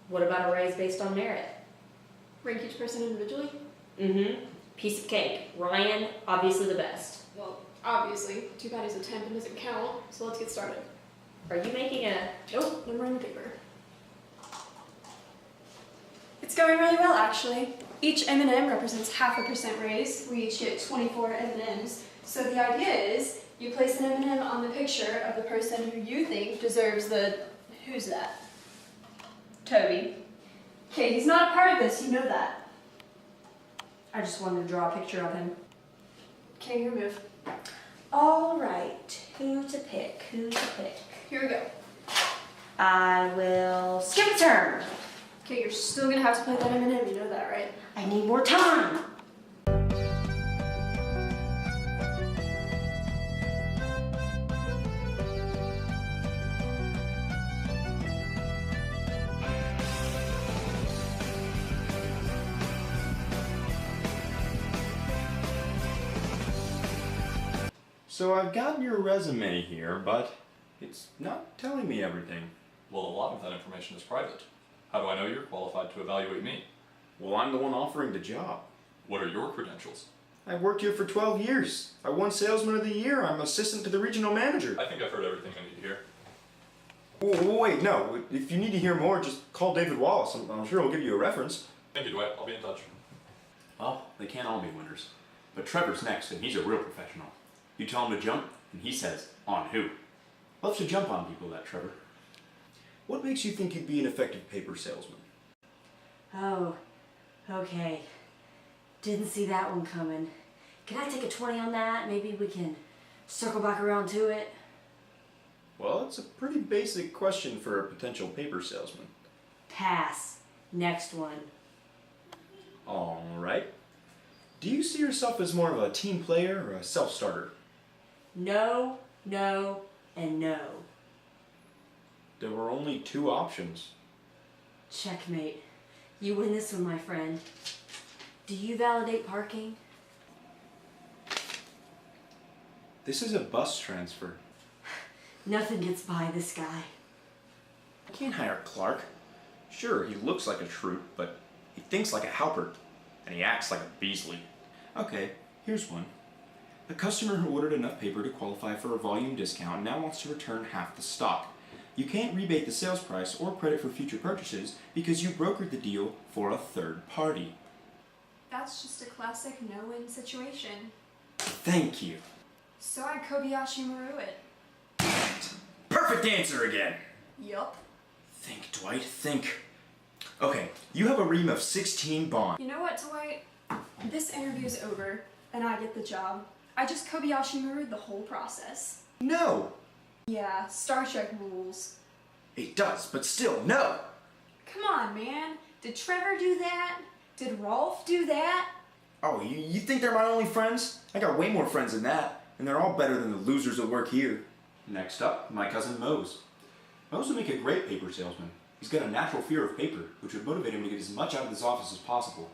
What about a raise based on merit? Rank each person individually? Piece of cake. Ryan, obviously the best. Well, obviously. Too bad he's a temp and doesn't count, so let's get started. Are you making a... Nope, number on the paper. It's going really well, actually. Each M&M represents 0.5% raise. We each get 24 M&Ms. So the idea is, you place an M&M on the picture of the person who you think deserves the... Who's that? Toby. Okay, he's not a part of this, you know that. I just wanted to draw a picture of him. Okay, your move. All right. Who to pick? Who to pick? Here we go. I will skip a turn. Okay, you're still gonna have to play that M&M, you know that, right? I need more time. So I've got your resume here, but it's not telling me everything. Well, a lot of that information is private. How do I know you're qualified to evaluate me? Well, I'm the one offering the job. What are your credentials? I've worked here for 12 years. I won Salesman of the Year. I'm assistant to the regional manager. I think I've heard everything I need to hear. Wait, no. If you need to hear more, just call David Wallace. I'm sure he'll give you a reference. Thank you, Dwight. I'll be in touch. Well, they can't all be winners. But Trevor's next, and he's a real professional. You tell him to jump, and he says, on who? Loves to jump on people, that Trevor. What makes you think you'd be an effective paper salesman? Oh, okay. Didn't see that one coming. Can I take a 20 on that? Maybe we can circle back around to it. Well, it's a pretty basic question for a potential paper salesman. Pass. Next one. All right. Do you see yourself as more of a team player or a self-starter? No, no, and no. There were only two options. Checkmate. You win this one, my friend. Do you validate parking? This is a bus transfer. Nothing gets by this guy. I can't hire Clark. Sure, he looks like a Shroot, but he thinks like a Halpert, and he acts like a Beasley. Okay, here's one. A customer who ordered enough paper to qualify for a volume discount now wants to return half the stock. You can't rebate the sales price or credit for future purchases because you brokered the deal for a third party. That's just a classic no-win situation. Thank you. So I Kobayashi Maru it. Perfect answer again. Yup. Think, Dwight, think. Okay, you have a ream of 16 bonds. You know what, Dwight? This interview's over, and I get the job. I just Kobayashi Maru'd the whole process. No. Yeah, Star Trek rules. It does, but still, no. Come on, man. Did Trevor do that? Did Rolf do that? Oh, you think they're my only friends? I got way more friends than that, and they're all better than the losers that work here. Next up, my cousin Mose. Mose would make a great paper salesman. He's got a natural fear of paper, which would motivate him to get as much out of this office as possible.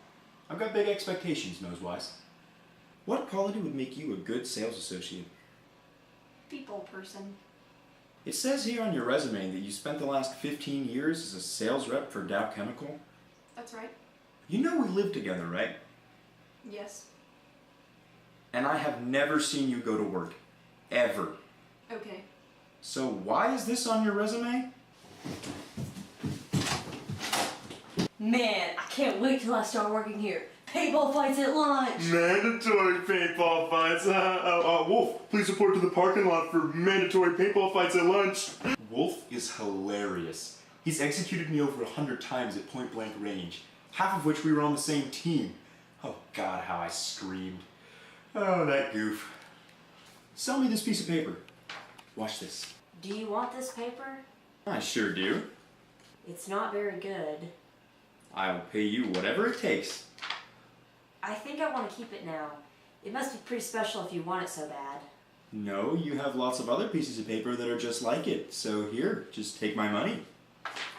I've got big expectations, Mose-wise. What quality would make you a good sales associate? People person. It says here on your resume that you spent the last 15 years as a sales rep for Dow Chemical. That's right. You know we live together, right? Yes. And I have never seen you go to work. Ever. Okay. So why is this on your resume? Man, I can't wait till I start working here. Paintball fights at lunch. Mandatory paintball fights. Wolf, please report to the parking lot for mandatory paintball fights at lunch. Wolf is hilarious. He's executed me over 100 times at point blank range, half of which we were on the same team. Oh God, how I screamed. Oh, that goof. Sell me this piece of paper. Watch this. Do you want this paper? I sure do. It's not very good. I'll pay you whatever it takes. I think I want to keep it now. It must be pretty special if you want it so bad. No, you have lots of other pieces of paper that are just like it. So here, just take my money.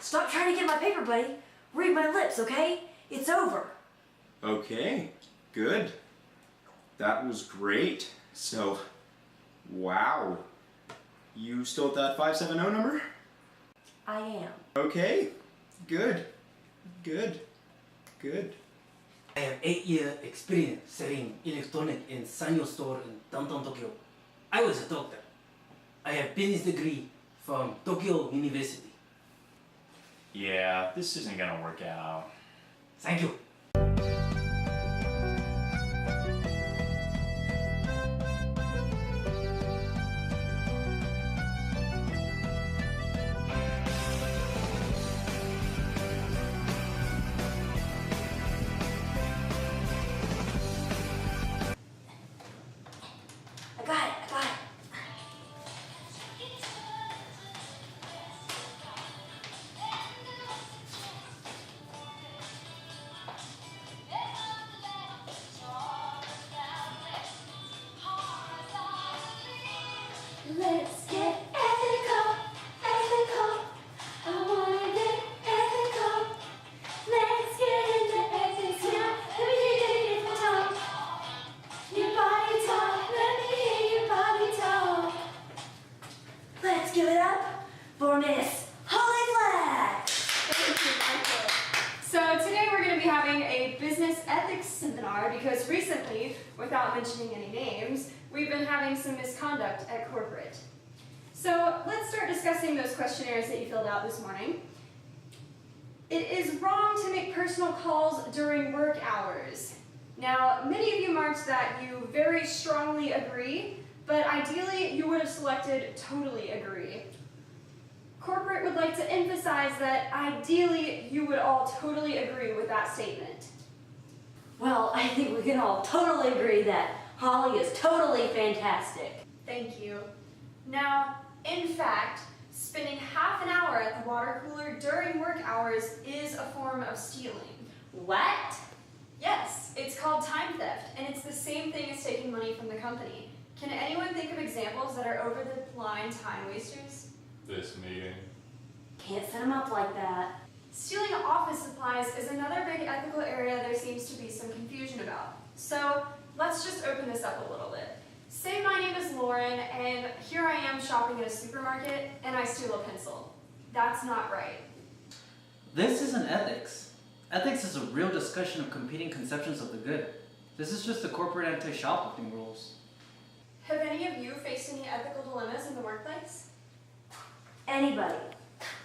Stop trying to get my paper, buddy. Read my lips, okay? It's over. Okay, good. That was great. So, wow. You still at that 570 number? I am. Okay, good. Good. Good. I have 8-year experience selling electronics in Sanyo store in downtown Tokyo. I was a doctor. I have business degree from Tokyo University. Yeah, this isn't gonna work out. Thank you. I got it. Let's get ethical. I wanna get ethical. Let's get into ethics now. Let me hear your talk. Your body talk. Let me hear your body talk. Let's give it up for Miss Holly Flack. Thank you, Michael. So today we're going to be having a business ethics seminar because recently, without mentioning any names, we've been having some misconduct at corporate. So let's start discussing those questionnaires that you filled out this morning. It is wrong to make personal calls during work hours. Now, many of you marked that you very strongly agree, but ideally you would have selected totally agree. Corporate would like to emphasize that ideally you would all totally agree with that statement. Well, I think we can all totally agree that Holly is totally fantastic. Thank you. Now, in fact, spending half an hour at the water cooler during work hours is a form of stealing. What? Yes, it's called time theft, and it's the same thing as taking money from the company. Can anyone think of examples that are over the line time wasters? This meeting. Can't set him up like that. Stealing office supplies is another big ethical area there seems to be some confusion about. So let's just open this up a little bit. Say my name is Lauren, and here I am shopping at a supermarket, and I steal a pencil. That's not right. This isn't ethics. Ethics is a real discussion of competing conceptions of the good. This is just the corporate anti-shoplifting rules. Have any of you faced any ethical dilemmas in the workplace? Anybody.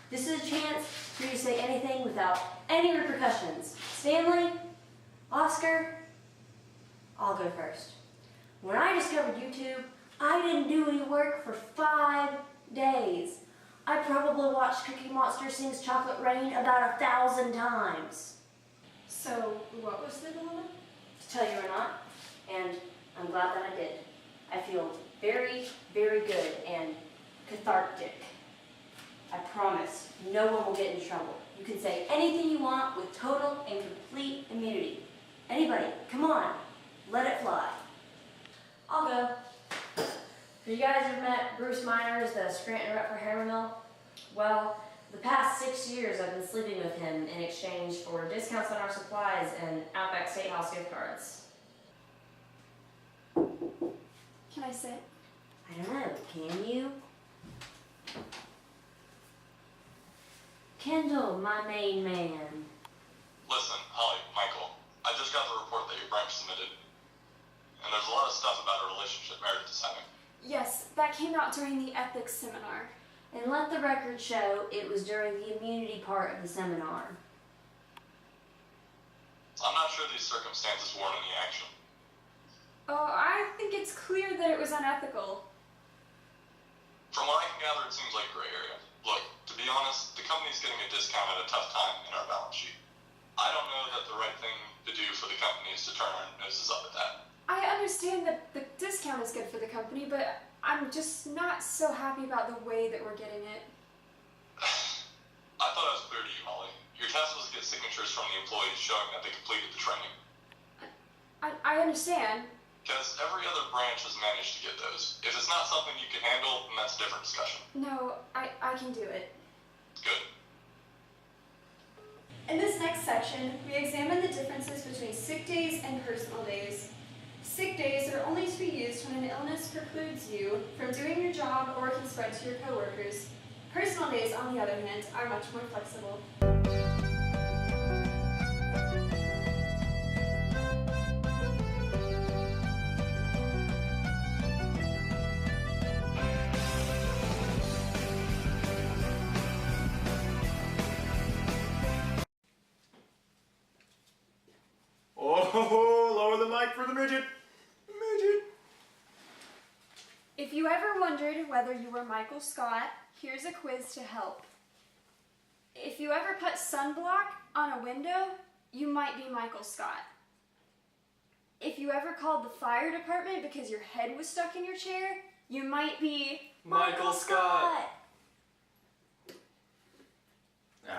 This is a chance for you to say anything without any repercussions. Stanley? Oscar? I'll go first. When I discovered YouTube, I didn't do any work for 5 days. I probably watched Cookie Monster Sings Chocolate Rain about 1,000 times. So, what was the dilemma? To tell you or not, and I'm glad that I did. I feel very, very good and cathartic. I promise no one will get in trouble. You can say anything you want with total and complete immunity. Anybody, come on, let it fly. I'll go. Have you guys ever met Bruce Miners, the Scranton rep for Hammer Mill? Well, the past 6 years I've been sleeping with him in exchange for discounts on our supplies and Outback Steakhouse gift cards. Can I sit? I don't know, can you? Kendall, my main man. Listen, Holly, Michael, I just got the report that your branch submitted. And there's a lot of stuff about a relationship Meredith is having. Yes, that came out during the ethics seminar. And let the record show it was during the immunity part of the seminar. I'm not sure these circumstances warrant any action. Oh, I think it's clear that it was unethical. From what I can gather, it seems like a gray area. Look, to be honest, the company's getting a discount at a tough time in our balance sheet. I don't know that the right thing to do for the company is to turn our noses up at that. I understand that the discount is good for the company, but I'm just not so happy about the way that we're getting it. I thought I was clear to you, Holly. Your task was to get signatures from the employees showing that they completed the training. I understand. Because every other branch has managed to get those. If it's not something you can handle, then that's a different discussion. No, I can do it. Good. In this next section, we examine the differences between sick days and personal days. Sick days are only to be used when an illness precludes you from doing your job or can spread to your coworkers. Personal days, on the other hand, are much more flexible. Oh, lower the mic for the midget. Midget. If you ever wondered whether you were Michael Scott, here's a quiz to help. If you ever put sunblock on a window, you might be Michael Scott. If you ever called the fire department because your head was stuck in your chair, you might be Michael Scott.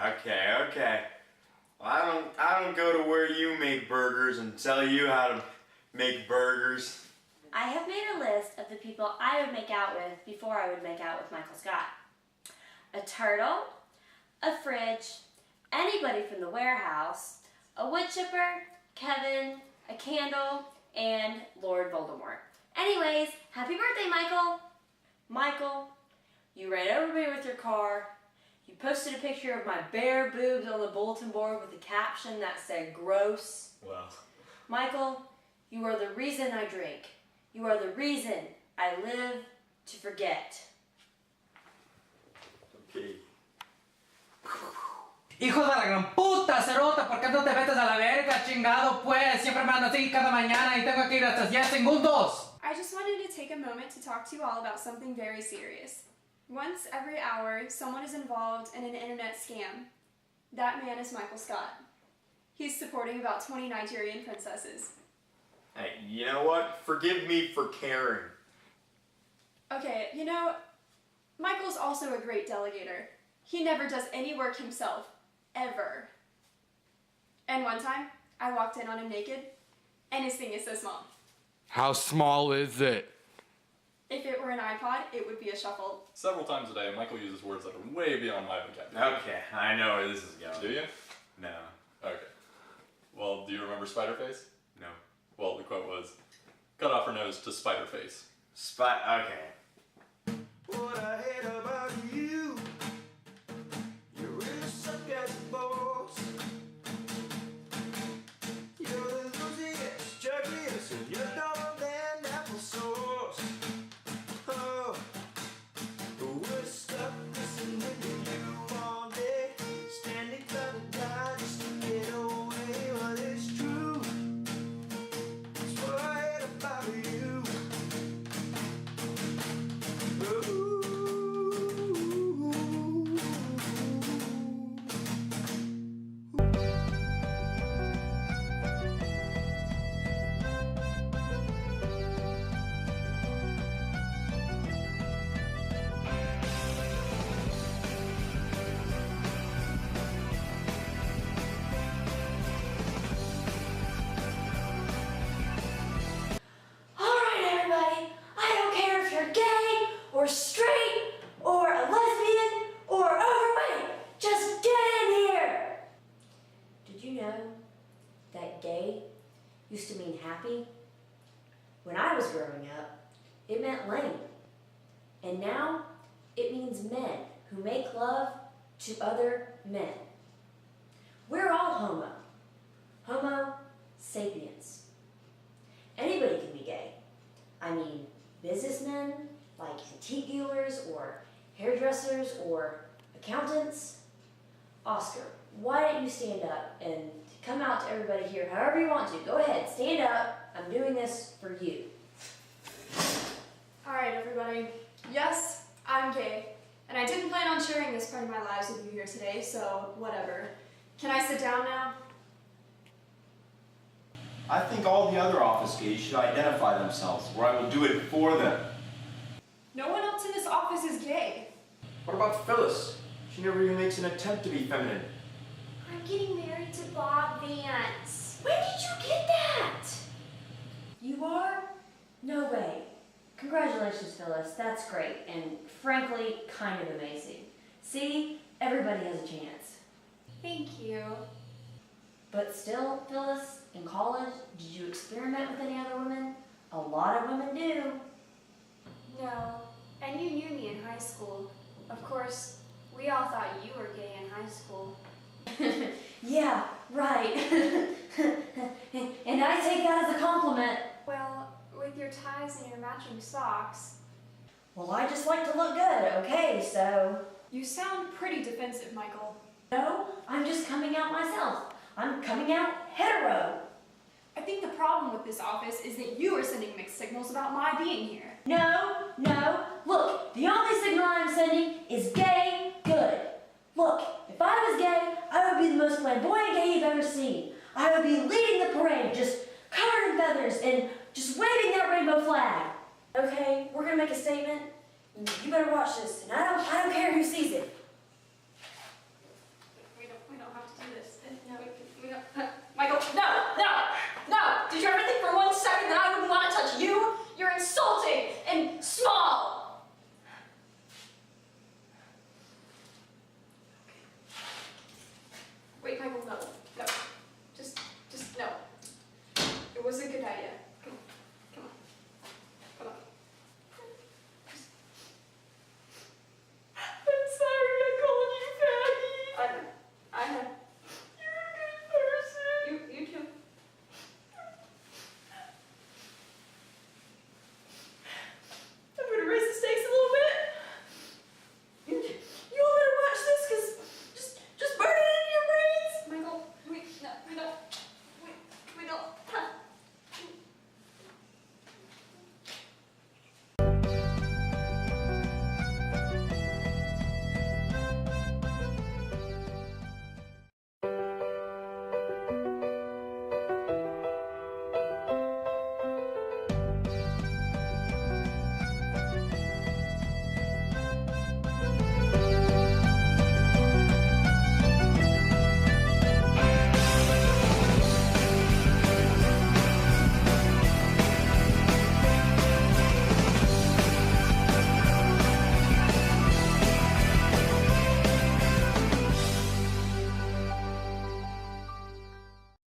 Okay. Well, I don't go to where you make burgers and tell you how to make burgers. I have made a list of the people I would make out with before I would make out with Michael Scott. A turtle, a fridge, anybody from the warehouse, a wood chipper, Kevin, a candle, and Lord Voldemort. Anyways, happy birthday, Michael! Michael, you ran over me with your car. You posted a picture of my bare boobs on the bulletin board with a caption that said gross. Well. Michael, you are the reason I drink. You are the reason I live to forget. Okay. Hijo de la gran puta, cerota, ¿por qué no te metes a la verga, chingado, pues? Siempre me ando así cada mañana y tengo que ir hasta 10 segundos. I just wanted to take a moment to talk to you all about something very serious. Once every hour, someone is involved in an internet scam. That man is Michael Scott. He's supporting about 20 Nigerian princesses. Hey, you know what? Forgive me for caring. Okay, you know, Michael's also a great delegator. He never does any work himself, ever. And one time, I walked in on him naked, and his thing is so small. How small is it? If it were an iPod, it would be a shuffle. Several times a day, Michael uses words that are way beyond my vocabulary. Okay, I know where this is going. Do you? No. Okay. Well, do you remember Spider-Face? No. Well, the quote was, cut off her nose to Spider-Face. Okay. What I hate about you, you really suck as a boss. You're the losingest, juggliest, and you're dumber than applesauce. Oh, we're stuck listening to you all day, standing by the die just to get away. Well, it's true. It's what I hate about you. Alright everybody, I don't care if you're gay, or straight, or a lesbian, or overweight, just get in here! Did you know that gay used to mean happy? When I was growing up, it meant lame. And now, it means men who make love to other men. We're all homo. Homo sapiens. Anybody can be gay. I mean, businessmen, like antique dealers, or hairdressers, or accountants. Oscar, why don't you stand up and come out to everybody here however you want to. Go ahead, stand up. I'm doing this for you. Alright, everybody. Yes, I'm gay. And I didn't plan on sharing this part of my lives with you here today, so whatever. Can I sit down now? I think all the other office gays should identify themselves, or I will do it for them. No one else in this office is gay. What about Phyllis? She never even makes an attempt to be feminine. I'm getting married to Bob Vance. When did you get that? You are? No way. Congratulations, Phyllis. That's great, and frankly, kind of amazing. See, everybody has a chance. Thank you. But still, Phyllis, in college, did you experiment with any other women? A lot of women do. No, and you knew me in high school. Of course, we all thought you were gay in high school. Yeah, right. And I take that as a compliment. Well, with your ties and your matching socks, Well, I just like to look good, okay, so... you sound pretty defensive, Michael. No, I'm just coming out myself. I'm coming out hetero. I think the problem with this office is that you are sending mixed signals about my being here. No. Look, the only signal I'm sending is gay good. Look, if I was gay, I would be the most flamboyant gay you've ever seen. I would be leading the parade, just covered in feathers and just waving that rainbow flag. Okay, we're gonna make a statement. You better watch this, and I don't care who sees it. We don't have to do this. No, we don't. Michael, no! Did you ever think for 1 second that I wouldn't want to touch you? You're insulting and small. Wait, Michael, no.